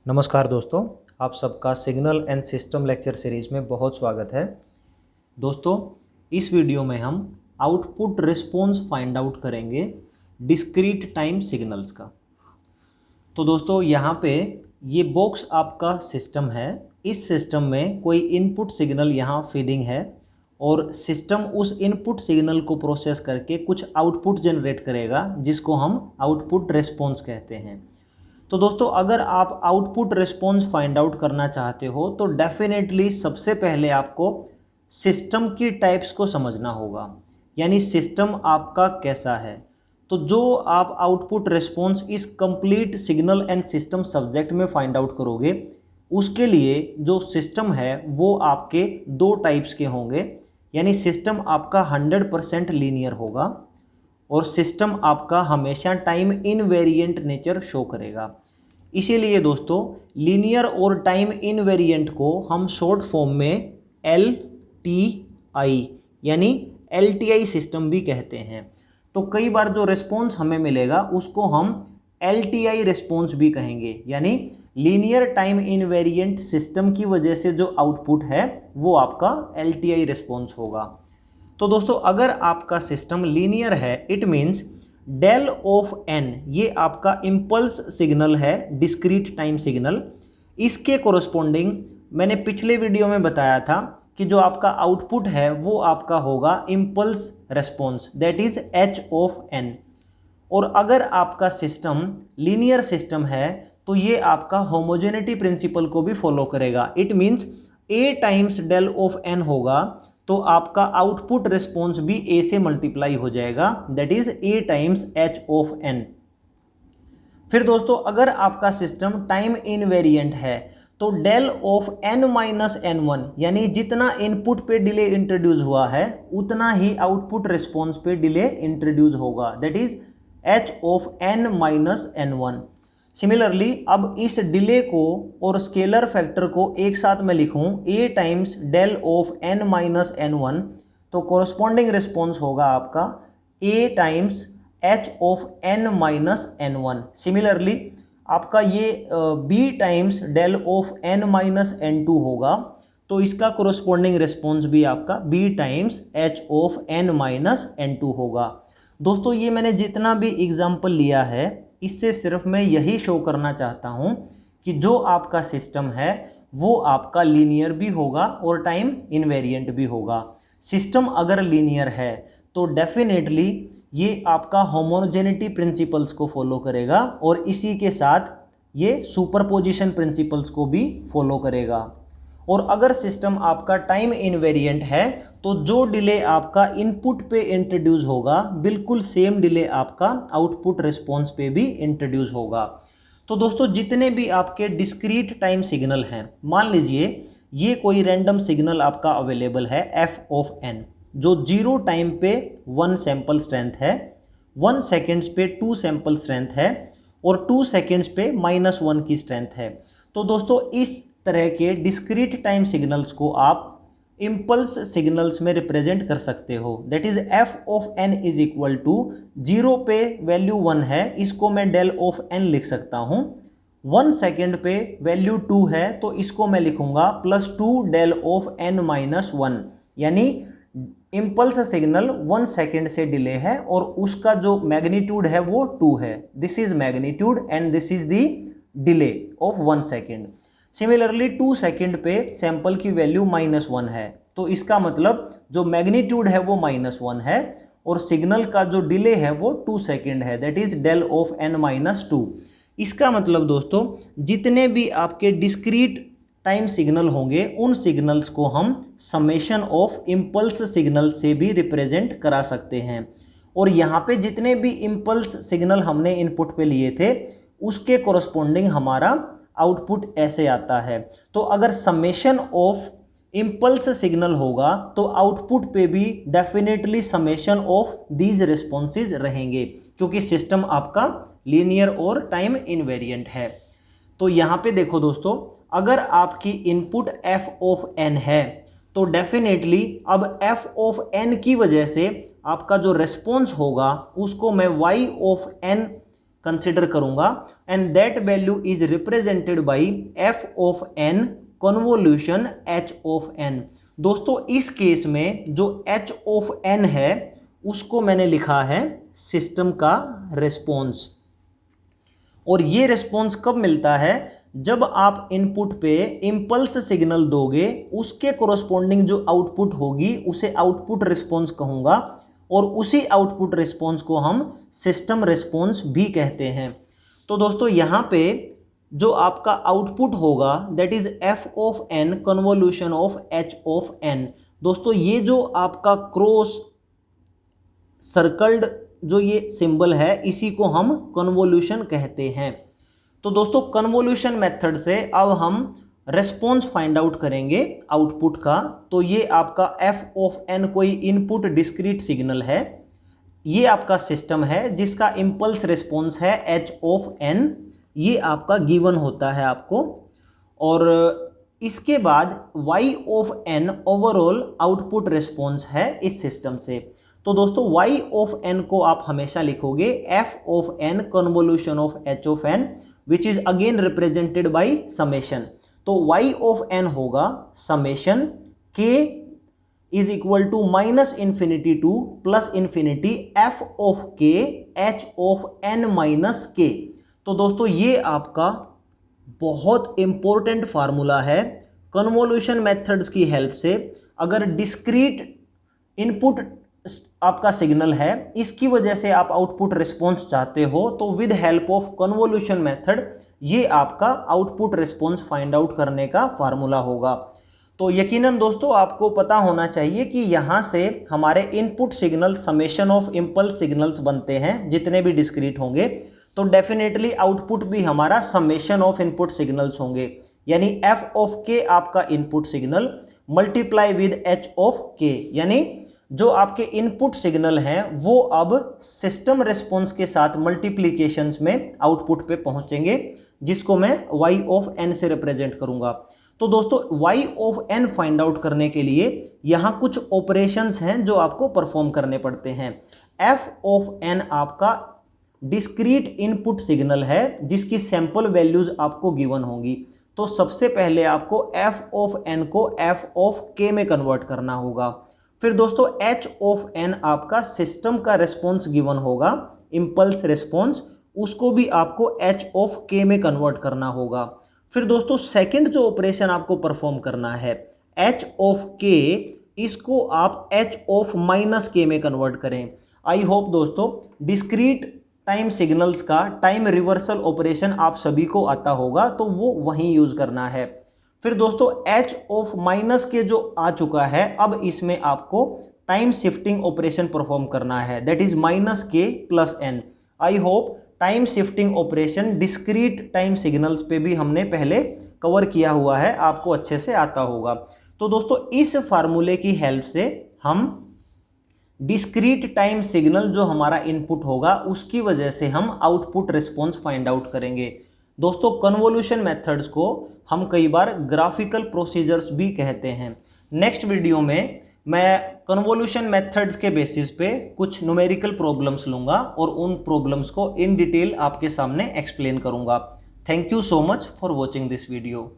नमस्कार दोस्तों, आप सबका signal and system lecture series में बहुत स्वागत है। दोस्तों, इस वीडियो में हम आउटपुट रिस्पॉन्स फाइंड आउट करेंगे डिस्क्रीट टाइम सिग्नल्स का। तो दोस्तों, यहाँ पे ये बॉक्स आपका सिस्टम है। इस सिस्टम में कोई इनपुट सिग्नल यहाँ फीडिंग है और सिस्टम उस इनपुट सिग्नल को प्रोसेस करके कुछ आउटपुट जनरेट करेगा, जिसको हम आउटपुट रिस्पॉन्स कहते हैं। तो दोस्तों, अगर आप आउटपुट रिस्पॉन्स फाइंड आउट करना चाहते हो तो डेफिनेटली सबसे पहले आपको सिस्टम की टाइप्स को समझना होगा, यानी सिस्टम आपका कैसा है। तो जो आप आउटपुट रिस्पॉन्स इस complete signal and system subject में फाइंड आउट करोगे, उसके लिए जो सिस्टम है वो आपके दो टाइप्स के होंगे, यानी सिस्टम आपका 100% लीनियर होगा और सिस्टम आपका हमेशा टाइम इनवेरिएंट नेचर शो करेगा। इसीलिए दोस्तों, लीनियर और टाइम इनवेरिएंट को हम शॉर्ट फॉर्म में LTI यानी LTI सिस्टम भी कहते हैं। तो कई बार जो रिस्पॉन्स हमें मिलेगा उसको हम LTI रिस्पॉन्स भी कहेंगे, यानी लीनियर टाइम इनवेरिएंट सिस्टम की वजह से जो आउटपुट है वो आपका LTI रिस्पॉन्स होगा। तो दोस्तों, अगर आपका सिस्टम लीनियर है, it means del of n ये आपका इम्पल्स सिग्नल है, डिस्क्रीट टाइम सिग्नल। इसके कोरस्पॉन्डिंग मैंने पिछले वीडियो में बताया था कि जो आपका आउटपुट है वो आपका होगा impulse response, that is h of n। और अगर आपका सिस्टम लीनियर सिस्टम है तो ये आपका होमोजेनिटी प्रिंसिपल को भी फॉलो करेगा। It means a times del of n होगा तो आपका आउटपुट रिस्पॉन्स भी a से मल्टीप्लाई हो जाएगा, that is a times h of n। फिर दोस्तों, अगर आपका सिस्टम टाइम इनवेरिएंट है तो del of n minus n1 यानी जितना इनपुट पे डिले इंट्रोड्यूस हुआ है उतना ही आउटपुट रिस्पॉन्स पे डिले इंट्रोड्यूस होगा, that is h of n minus n1। Similarly, अब इस डिले को और स्केलर फैक्टर को एक साथ में लिखूं a times del of n minus n1, तो कोरस्पॉन्डिंग रिस्पॉन्स होगा आपका a times h of n minus n1। Similarly, आपका ये b times del of n minus n2 होगा, तो इसका कोरस्पॉन्डिंग रिस्पॉन्स भी आपका b times h of n minus n2 होगा। दोस्तों, ये मैंने जितना भी एग्जाम्पल लिया है इससे सिर्फ मैं यही शो करना चाहता हूँ कि जो आपका सिस्टम है वो आपका लीनियर भी होगा और टाइम इनवेरिएंट भी होगा। सिस्टम अगर लीनियर है तो डेफिनेटली ये आपका होमोजेनिटी प्रिंसिपल्स को फॉलो करेगा और इसी के साथ ये सुपरपोजिशन प्रिंसिपल्स को भी फॉलो करेगा। और अगर सिस्टम आपका टाइम इनवेरिएंट है तो जो डिले आपका इनपुट पे इंट्रोड्यूस होगा बिल्कुल सेम डिले आपका आउटपुट रिस्पॉन्स पे भी इंट्रोड्यूस होगा। तो दोस्तों, जितने भी आपके डिस्क्रीट टाइम सिग्नल हैं, मान लीजिए ये कोई रैंडम सिग्नल आपका अवेलेबल है f ऑफ n, जो 0 टाइम पे 1 सैंपल स्ट्रेंथ है, 1 सेकेंड्स पे 2 सैंपल स्ट्रेंथ है और 2 सेकेंड्स पे -1 की स्ट्रेंथ है। तो दोस्तों, इस तरह के डिस्क्रीट टाइम सिग्नल्स को आप इम्पल्स सिग्नल्स में रिप्रेजेंट कर सकते हो, that is f of n is equal to 0 पे वैल्यू 1 है, इसको मैं डेल ऑफ n लिख सकता हूँ। 1 सेकेंड पे वैल्यू 2 है तो इसको मैं लिखूंगा +2 डेल ऑफ n माइनस 1, यानी इम्पल्स सिग्नल 1 सेकेंड से डिले है और उसका जो मैग्नीट्यूड है वो 2 है। This is magnitude and this is the delay of 1 second. Similarly 2 second पे सैंपल की वैल्यू -1 है, तो इसका मतलब जो मैग्नीट्यूड है वो -1 है और सिग्नल का जो डिले है वो 2 सेकेंड है, that is del of n minus 2। इसका मतलब दोस्तों, जितने भी आपके डिस्क्रीट टाइम सिग्नल होंगे उन सिग्नल्स को हम समेशन ऑफ इम्पल्स सिग्नल से भी रिप्रेजेंट करा सकते हैं। और यहाँ पे जितने भी इम्पल्स सिग्नल हमने इनपुट पे लिए थे उसके कोरस्पॉन्डिंग हमारा आउटपुट ऐसे आता है। तो अगर समेशन ऑफ इम्पल्स सिग्नल होगा तो आउटपुट पे भी definitely summation of these responses रहेंगे, क्योंकि सिस्टम आपका लीनियर और टाइम इनवेरिएंट है। तो यहाँ पे देखो दोस्तों, अगर आपकी इनपुट f ऑफ n है तो डेफिनेटली अब f ऑफ n की वजह से आपका जो रिस्पॉन्स होगा उसको मैं y ऑफ n कंसिडर करूंगा and that value is represented by f of n convolution h of n। दोस्तों इस केस में जो h ऑफ n है उसको मैंने लिखा है सिस्टम का रिस्पॉन्स। और ये रिस्पॉन्स कब मिलता है? जब आप इनपुट पे इंपल्स सिग्नल दोगे, उसके कोरोस्पोंडिंग जो आउटपुट होगी उसे आउटपुट रिस्पॉन्स कहूंगा, और उसी आउटपुट रिस्पॉन्स को हम सिस्टम रिस्पॉन्स भी कहते हैं। तो दोस्तों यहाँ पे जो आपका आउटपुट होगा that is f of n convolution of h of n। दोस्तों ये जो आपका क्रॉस सर्कल्ड जो ये सिंबल है इसी को हम कन्वोल्यूशन कहते हैं। तो दोस्तों कन्वोल्यूशन मेथड से अब हम रिस्पॉन्स फाइंड आउट करेंगे आउटपुट का। तो ये आपका f ऑफ n कोई इनपुट डिस्क्रीट सिग्नल है, ये आपका सिस्टम है जिसका इंपल्स रिस्पॉन्स है h ऑफ n, ये आपका गिवन होता है आपको। और इसके बाद y of n overall output response है इस सिस्टम से। तो दोस्तों y ऑफ n को आप हमेशा लिखोगे f of n convolution of h of n which is again represented by summation. तो y ऑफ n होगा summation k is equal to minus infinity to plus infinity f of k h of n minus k। तो दोस्तों ये आपका बहुत important formula है। Convolution methods की help से अगर डिस्क्रीट इनपुट आपका सिग्नल है, इसकी वजह से आप आउटपुट रिस्पॉन्स चाहते हो, तो with help of convolution method ये आपका आउटपुट रिस्पॉन्स फाइंड आउट करने का फार्मूला होगा। तो यकीनन दोस्तों आपको पता होना चाहिए कि यहाँ से हमारे input signal summation of impulse signals बनते हैं जितने भी डिस्क्रीट होंगे, तो डेफिनेटली आउटपुट भी हमारा समेशन ऑफ इनपुट सिग्नल्स होंगे, यानी f ऑफ k आपका input signal multiply with h of k, यानी जो आपके इनपुट सिग्नल हैं वो अब सिस्टम रिस्पॉन्स के साथ मल्टीप्लीकेशंस में आउटपुट पे पहुंचेंगे, जिसको मैं y ऑफ n से रिप्रेजेंट करूंगा। तो दोस्तों y of n find out करने के लिए यहाँ कुछ ऑपरेशंस हैं जो आपको परफॉर्म करने पड़ते हैं। f ऑफ n आपका डिस्क्रीट इनपुट सिग्नल है जिसकी सैंपल वैल्यूज आपको गिवन होंगी। तो सबसे पहले आपको f ऑफ n को f ऑफ k में कन्वर्ट करना होगा। फिर दोस्तों h ऑफ n आपका सिस्टम का रिस्पॉन्स गिवन होगा, इंपल्स रिस्पॉन्स, उसको भी आपको h ऑफ k में कन्वर्ट करना होगा। फिर दोस्तों सेकंड जो ऑपरेशन आपको परफॉर्म करना है h ऑफ k, इसको आप h ऑफ माइनस k में कन्वर्ट करें। आई होप दोस्तों डिस्क्रीट टाइम सिग्नल्स का टाइम रिवर्सल ऑपरेशन आप सभी को आता होगा, तो वो वहीं यूज करना है। फिर दोस्तों h ऑफ माइनस के जो आ चुका है, अब इसमें आपको टाइम शिफ्टिंग ऑपरेशन परफॉर्म करना है, दैट इज माइनस के plus n। I hope time shifting operation discrete time signals पे भी हमने पहले कवर किया हुआ है, आपको अच्छे से आता होगा। तो दोस्तों इस फार्मूले की हेल्प से हम डिस्क्रीट टाइम सिग्नल जो हमारा इनपुट होगा उसकी वजह से हम आउटपुट रिस्पॉन्स फाइंड आउट करेंगे। दोस्तों कन्वोल्यूशन मेथड्स को हम कई बार ग्राफिकल प्रोसीजर्स भी कहते हैं। नेक्स्ट वीडियो में मैं कन्वोल्यूशन मेथड्स के बेसिस पे कुछ न्यूमेरिकल प्रॉब्लम्स लूँगा और उन प्रॉब्लम्स को इन डिटेल आपके सामने एक्सप्लेन करूँगा। Thank you so much for watching this video.